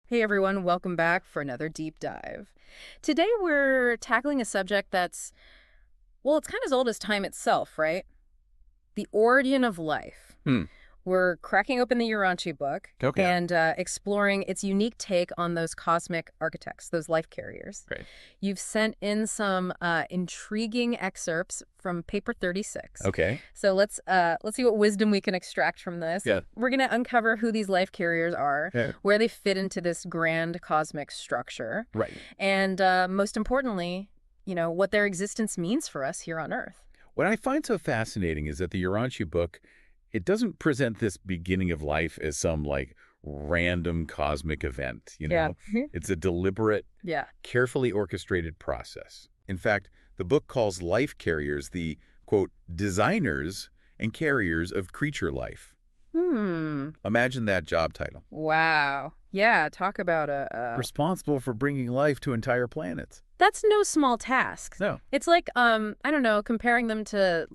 Hey everyone, welcome back for another deep dive. Today we're tackling a subject that's, well, it's kind of as old as time itself, right? The origin of life. Hmm. We're cracking open the Urantia book Okay. and exploring its unique take on those cosmic architects, those life carriers. Great. You've sent in some intriguing excerpts from paper 36. Okay. So let's see what wisdom we can extract from this. Yeah. We're going to uncover who these life carriers are, Yeah. where they fit into this grand cosmic structure, Right. and most importantly, what their existence means for us here on Earth. What I find so fascinating is that the Urantia book, it doesn't present this beginning of life as some random cosmic event, Yeah. It's a deliberate, Yeah. carefully orchestrated process. In fact, the book calls life carriers the, quote, designers and carriers of creature life. Imagine that job title. Wow. Yeah, talk about Responsible for bringing life to entire planets. That's no small task. No. It's like, I don't know, comparing them to,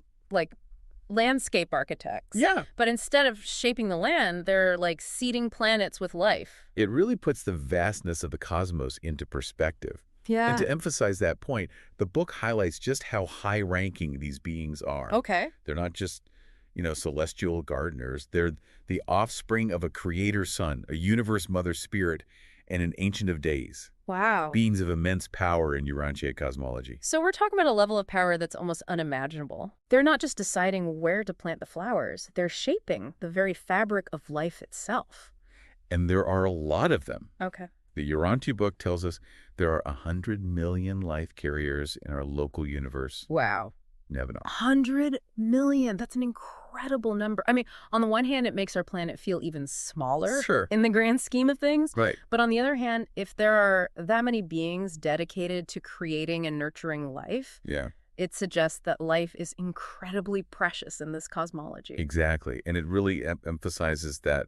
landscape architects. Yeah. But instead of shaping the land, they're, seeding planets with life. It really puts the vastness of the cosmos into perspective. Yeah. And to emphasize that point, the book highlights just how high-ranking these beings are. Okay. They're not just, celestial gardeners. They're the offspring of a creator sun, a universe mother spirit, and an ancient of days. Wow. Beings of immense power in Urantia cosmology. So we're talking about a level of power that's almost unimaginable. They're not just deciding where to plant the flowers. They're shaping the very fabric of life itself. And there are a lot of them. Okay. The Urantia book tells us there are 100 million life carriers in our local universe. Wow. Never know. 100 million. That's an incredible number. I mean, on the one hand, it makes our planet feel even smaller in the grand scheme of things. Right. But on the other hand, if there are that many beings dedicated to creating and nurturing life, Yeah. it suggests that life is incredibly precious in this cosmology. Exactly. And it really emphasizes that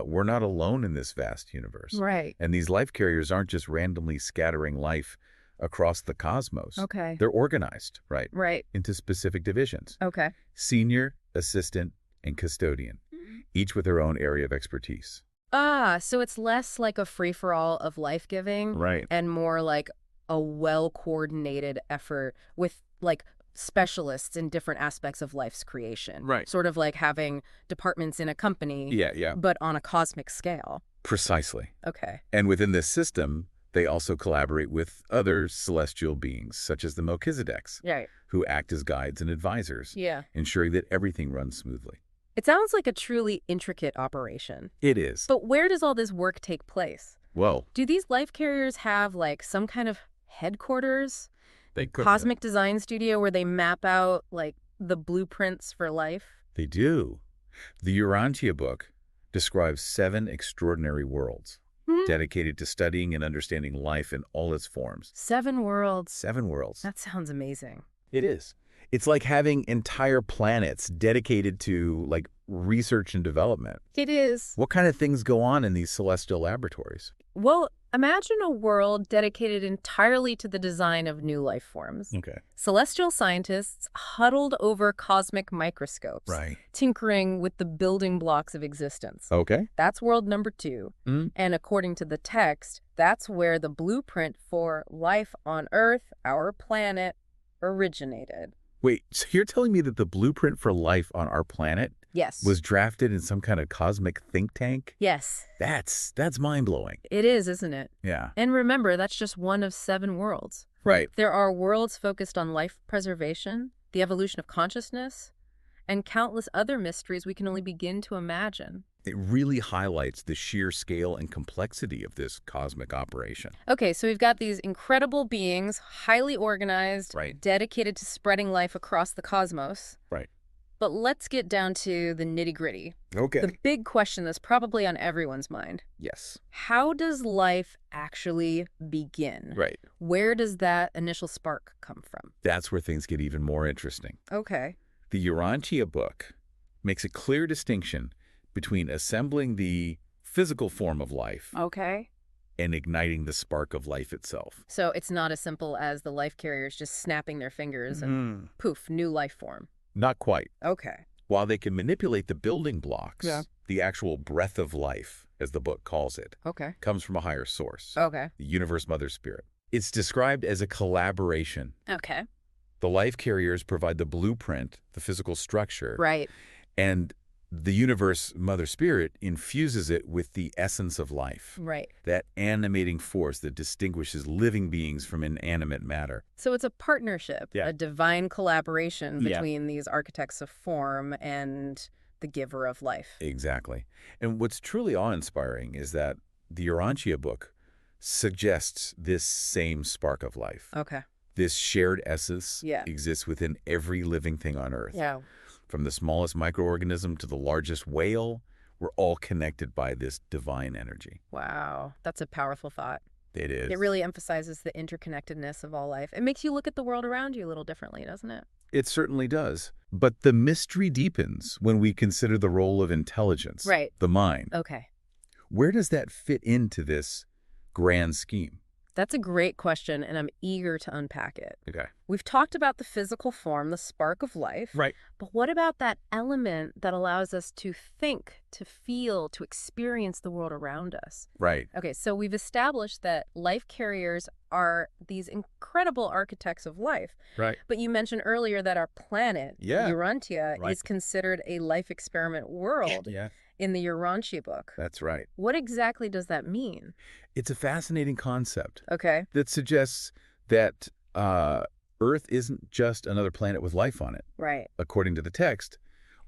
we're not alone in this vast universe. Right. And these life carriers aren't just randomly scattering life across the cosmos. Okay. They're organized, right? Right. Into specific divisions. Okay. Senior, assistant, and custodian, each with their own area of expertise. So it's less like a free-for-all of life-giving. Right. And more like a well-coordinated effort with, specialists in different aspects of life's creation. Right. Sort of like having departments in a company. Yeah. But on a cosmic scale. Precisely. Okay. And within this system, they also collaborate with other celestial beings, such as the Melchizedeks, Right. who act as guides and advisors, Yeah. ensuring that everything runs smoothly. It sounds like a truly intricate operation. It is. But where does all this work take place? Well, Do these life carriers have, some kind of headquarters? they could. Cosmic design studio where they map out, the blueprints for life? They do. The Urantia book describes 7 extraordinary worlds dedicated to studying and understanding life in all its forms. 7 worlds. 7 worlds. That sounds amazing. It is. It's like having entire planets dedicated to, research and development. It is. What kind of things go on in these celestial laboratories? Well, imagine a world dedicated entirely to the design of new life forms. Okay. Celestial scientists huddled over cosmic microscopes, Right. tinkering with the building blocks of existence. Okay. That's world number 2. And according to the text, that's where the blueprint for life on Earth, our planet, originated. Wait, so you're telling me that the blueprint for life on our planet Yes. was drafted in some kind of cosmic think tank? Yes. That's mind-blowing. It is, isn't it? Yeah. And remember, that's just one of 7 worlds. Right. There are worlds focused on life preservation, the evolution of consciousness, and countless other mysteries we can only begin to imagine. It really highlights the sheer scale and complexity of this cosmic operation. Okay, so we've got these incredible beings, highly organized, Right. dedicated to spreading life across the cosmos. Right. But let's get down to the nitty-gritty. Okay. The big question that's probably on everyone's mind. Yes. How does life actually begin? Right. Where does that initial spark come from? That's where things get even more interesting. Okay. The Urantia book makes a clear distinction between assembling the physical form of life Okay. and igniting the spark of life itself. So it's not as simple as the life carriers just snapping their fingers and poof, new life form. Not quite. Okay. While they can manipulate the building blocks, the actual breath of life, as the book calls it, Okay. comes from a higher source, Okay. the universe mother spirit. It's described as a collaboration. Okay. The life carriers provide the blueprint, the physical structure, Right. and the universe mother spirit infuses it with the essence of life, Right. that animating force that distinguishes living beings from inanimate matter. So it's a partnership, Yeah. a divine collaboration Yeah. between these architects of form and the giver of life. Exactly. And what's truly awe-inspiring is that the Urantia book suggests this same spark of life. Okay. This shared essence Yeah. exists within every living thing on Earth. Yeah. From the smallest microorganism to the largest whale, we're all connected by this divine energy. Wow. That's a powerful thought. It is. It really emphasizes the interconnectedness of all life. It makes you look at the world around you a little differently, doesn't it? It certainly does. But the mystery deepens when we consider the role of intelligence, Right. the mind. Okay. Where does that fit into this grand scheme? That's a great question, and I'm eager to unpack it. Okay. We've talked about the physical form, the spark of life. Right. But what about that element that allows us to think, to feel, to experience the world around us? Right. Okay, so we've established that life carriers are these incredible architects of life. Right. But you mentioned earlier that our planet, Yeah. Urantia, Right. is considered a life experiment world Yeah. in the Urantia book. That's right. What exactly does that mean? It's a fascinating concept Okay. that suggests that Earth isn't just another planet with life on it. Right. According to the text,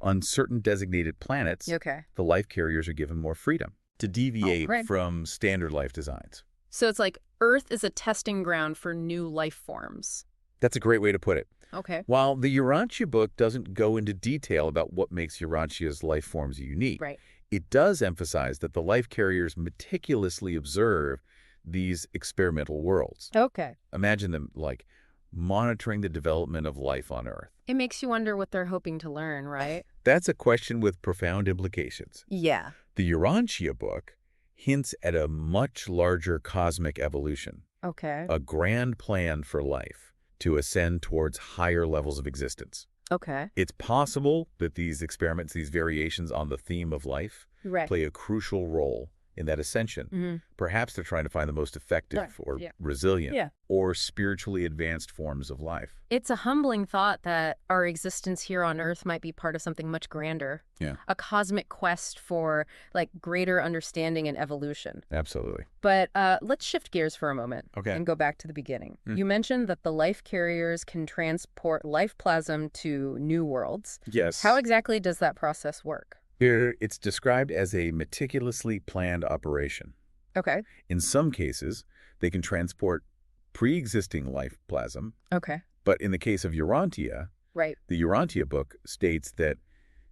on certain designated planets, Okay. the life carriers are given more freedom to deviate right. from standard life designs. So it's like Earth is a testing ground for new life forms. That's a great way to put it. Okay. While the Urantia book doesn't go into detail about what makes Urantia's life forms unique, Right. it does emphasize that the life carriers meticulously observe these experimental worlds. Okay. Imagine them like monitoring the development of life on Earth. It makes you wonder what they're hoping to learn, right? That's a question with profound implications. Yeah. The Urantia book hints at a much larger cosmic evolution, Okay. a grand plan for life to ascend towards higher levels of existence. Okay. It's possible that these experiments, these variations on the theme of life, Right. play a crucial role in that ascension. Mm-hmm. Perhaps they're trying to find the most effective Right. or Yeah. resilient Yeah. or spiritually advanced forms of life. It's a humbling thought that our existence here on Earth might be part of something much grander. Yeah. A cosmic quest for like greater understanding and evolution. Absolutely. But let's shift gears for a moment Okay. and go back to the beginning. Mm. You mentioned that the life carriers can transport life plasm to new worlds. Yes. How exactly does that process work? Here, it's described as a meticulously planned operation. Okay. In some cases, they can transport pre-existing life plasm, Okay. but in the case of Urantia, Right. the Urantia book states that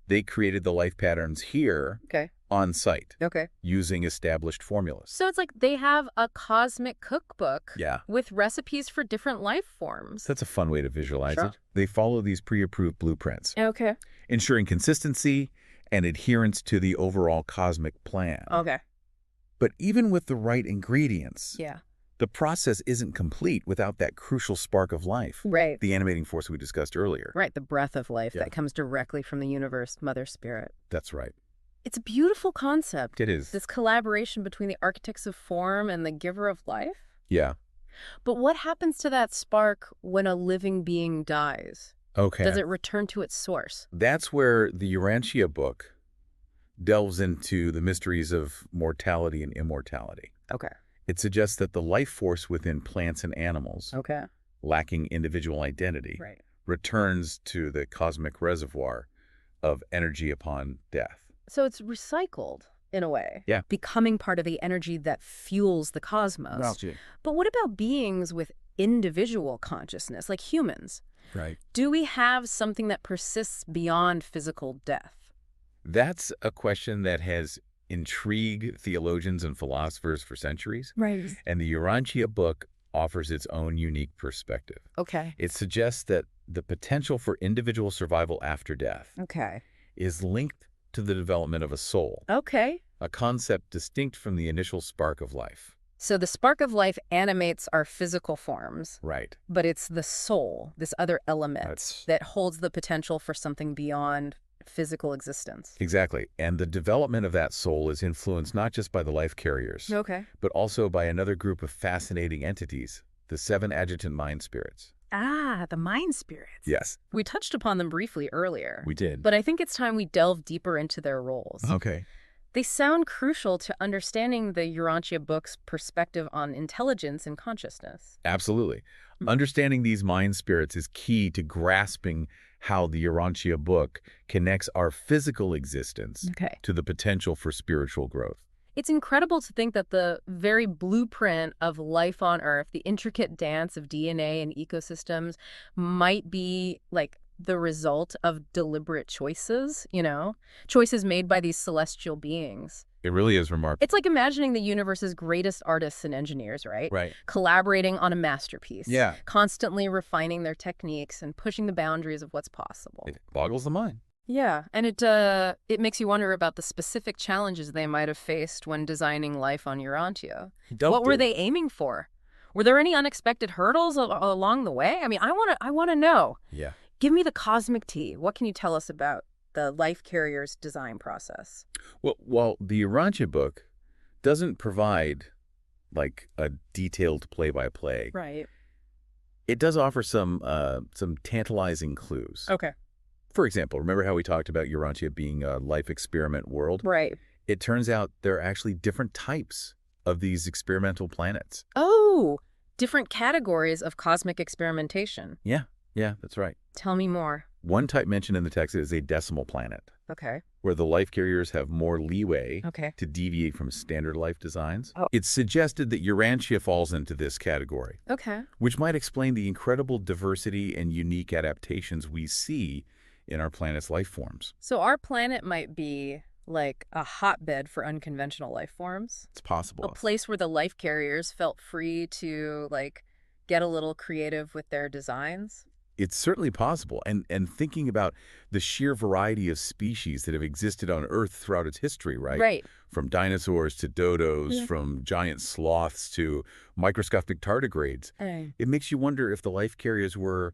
they created the life patterns here Okay. on site Okay. using established formulas. So it's like they have a cosmic cookbook Yeah. with recipes for different life forms. That's a fun way to visualize Sure. it. They follow these pre-approved blueprints, Okay. ensuring consistency and adherence to the overall cosmic plan. Okay. But even with the right ingredients, Yeah. the process isn't complete without that crucial spark of life, Right. the animating force we discussed earlier. Right. The breath of life Yeah. that comes directly from the universe, Mother Spirit. That's right. It's a beautiful concept. It is. This collaboration between the architects of form and the giver of life. Yeah. But what happens to that spark when a living being dies? Okay. Does it return to its source? That's where the Urantia book delves into the mysteries of mortality and immortality. Okay. It suggests that the life force within plants and animals, Okay. lacking individual identity, Right. returns to the cosmic reservoir of energy upon death. So it's recycled in a way. Yeah. Becoming part of the energy that fuels the cosmos. But what about beings with individual consciousness, like humans? Right. Do we have something that persists beyond physical death? That's a question that has intrigued theologians and philosophers for centuries, Right. and the Urantia book offers its own unique perspective. Okay. It suggests that the potential for individual survival after death Okay. is linked to the development of a soul, Okay. a concept distinct from the initial spark of life. So the spark of life animates our physical forms, Right. but it's the soul, this other element That's- that holds the potential for something beyond physical existence. Exactly. And the development of that soul is influenced not just by the life carriers, Okay. but also by another group of fascinating entities, the 7 adjutant mind spirits. Ah, the mind spirits. Yes. We touched upon them briefly earlier. We did. But I think it's time we delve deeper into their roles. Okay. They sound crucial to understanding the Urantia book's perspective on intelligence and consciousness. Absolutely. Understanding these mind spirits is key to grasping how the Urantia book connects our physical existence to the potential for spiritual growth. It's incredible to think that the very blueprint of life on Earth, the intricate dance of DNA and ecosystems, might be like the result of deliberate choices, choices made by these celestial beings. It really is remarkable. It's like imagining the universe's greatest artists and engineers, right? Right. Collaborating on a masterpiece. Yeah. Constantly refining their techniques and pushing the boundaries of what's possible. It boggles the mind. Yeah, and it makes you wonder about the specific challenges they might have faced when designing life on Urantia. What were they aiming for? Were there any unexpected hurdles along the way? I mean, I want to know. Yeah. Give me the cosmic tea. What can you tell us about the life carrier's design process? Well, while the Urantia book doesn't provide like a detailed play-by-play, Right. it does offer some tantalizing clues. Okay. For example, remember how we talked about Urantia being a life experiment world? Right. It turns out there are actually different types of these experimental planets. Oh, different categories of cosmic experimentation. Yeah, that's right. Tell me more. One type mentioned in the text is a decimal planet, Okay. where the life carriers have more leeway Okay. to deviate from standard life designs. Oh. It's suggested that Urantia falls into this category, Okay. which might explain the incredible diversity and unique adaptations we see in our planet's life forms. So our planet might be like a hotbed for unconventional life forms. It's possible. A place where the life carriers felt free to get a little creative with their designs. It's certainly possible. And thinking about the sheer variety of species that have existed on Earth throughout its history, right? Right. From dinosaurs to dodos, from giant sloths to microscopic tardigrades. It makes you wonder if the life carriers were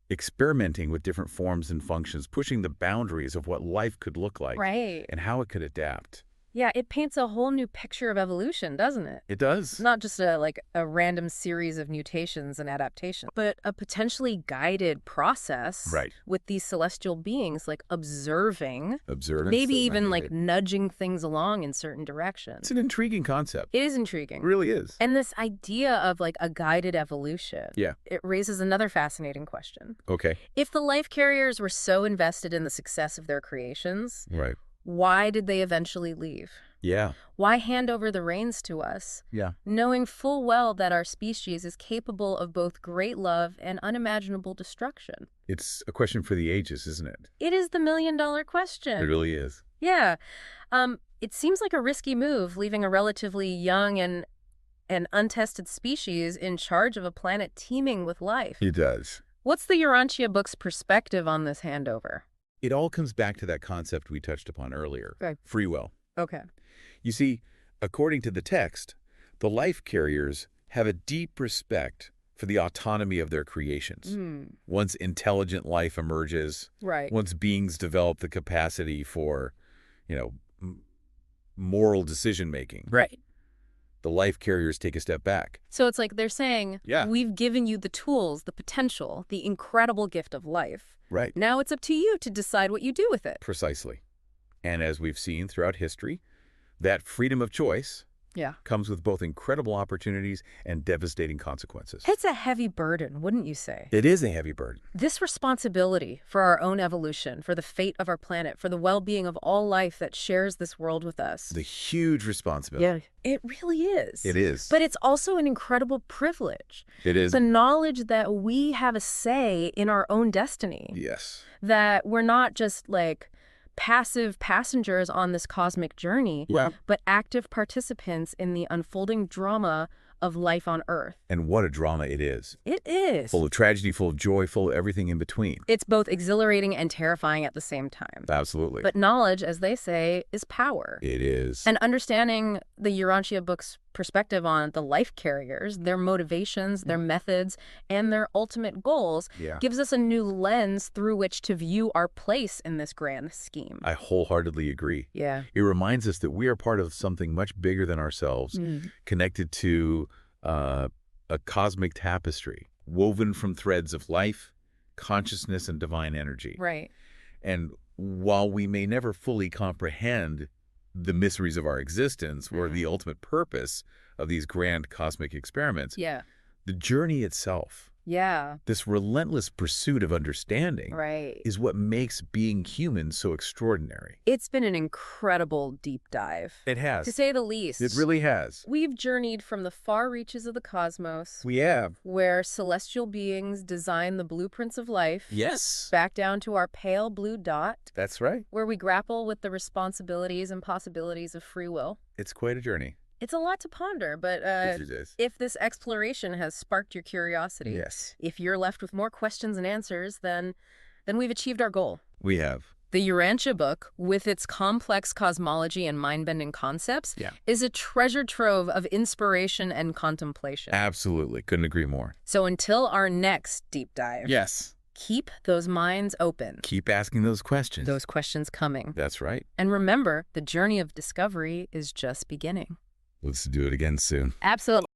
experimenting with different forms and functions, pushing the boundaries of what life could look like and how it could adapt. Yeah, it paints a whole new picture of evolution, doesn't it? It does. It's not just a random series of mutations and adaptations, but a potentially guided process with these celestial beings, observing, maybe even nudging things along in certain directions. It's an intriguing concept. It is intriguing. It really is. And this idea of a guided evolution, it raises another fascinating question. Okay. If the life carriers were so invested in the success of their creations, Right. why did they eventually leave? Yeah. Why hand over the reins to us, knowing full well that our species is capable of both great love and unimaginable destruction? It's a question for the ages, isn't it? It is the million-dollar question. It really is. Yeah. It seems like a risky move, leaving a relatively young and untested species in charge of a planet teeming with life. It does. What's the Urantia book's perspective on this handover? It all comes back to that concept we touched upon earlier, free will. Okay. You see, according to the text, the life carriers have a deep respect for the autonomy of their creations. Once intelligent life emerges, once beings develop the capacity for, moral decision-making, the life carriers take a step back. So it's like they're saying, we've given you the tools, the potential, the incredible gift of life. Right. Now it's up to you to decide what you do with it. Precisely. And as we've seen throughout history, that freedom of choice comes with both incredible opportunities and devastating consequences. It's a heavy burden, wouldn't you say? It is a heavy burden. This responsibility for our own evolution, for the fate of our planet, for the well-being of all life that shares this world with us. The huge responsibility. Yeah, it really is. It is. But it's also an incredible privilege. It is. The knowledge that we have a say in our own destiny. Yes. That we're not just passive passengers on this cosmic journey, but active participants in the unfolding drama of life on Earth. And what a drama it is. It is. Full of tragedy, full of joy, full of everything in between. It's both exhilarating and terrifying at the same time. Absolutely. But knowledge, as they say, is power. It is. And understanding the Urantia book's perspective on the life carriers, their motivations, their methods, and their ultimate goals gives us a new lens through which to view our place in this grand scheme. I wholeheartedly agree. Yeah. It reminds us that we are part of something much bigger than ourselves, connected to a cosmic tapestry, woven from threads of life, consciousness, and divine energy. Right. And while we may never fully comprehend the mysteries of our existence or the ultimate purpose of these grand cosmic experiments, the journey itself, this relentless pursuit of understanding, is what makes being human so extraordinary. It's been an incredible deep dive. It has. To say the least. It really has. We've journeyed from the far reaches of the cosmos. We have. Where celestial beings design the blueprints of life. Yes. Back down to our pale blue dot. That's right. Where we grapple with the responsibilities and possibilities of free will. It's quite a journey. It's a lot to ponder, but if this exploration has sparked your curiosity, if you're left with more questions and answers, then we've achieved our goal. We have. The Urantia book, with its complex cosmology and mind-bending concepts, is a treasure trove of inspiration and contemplation. Absolutely. Couldn't agree more. So until our next deep dive, keep those minds open. Keep asking those questions. Those questions coming. That's right. And remember, the journey of discovery is just beginning. Let's do it again soon. Absolutely.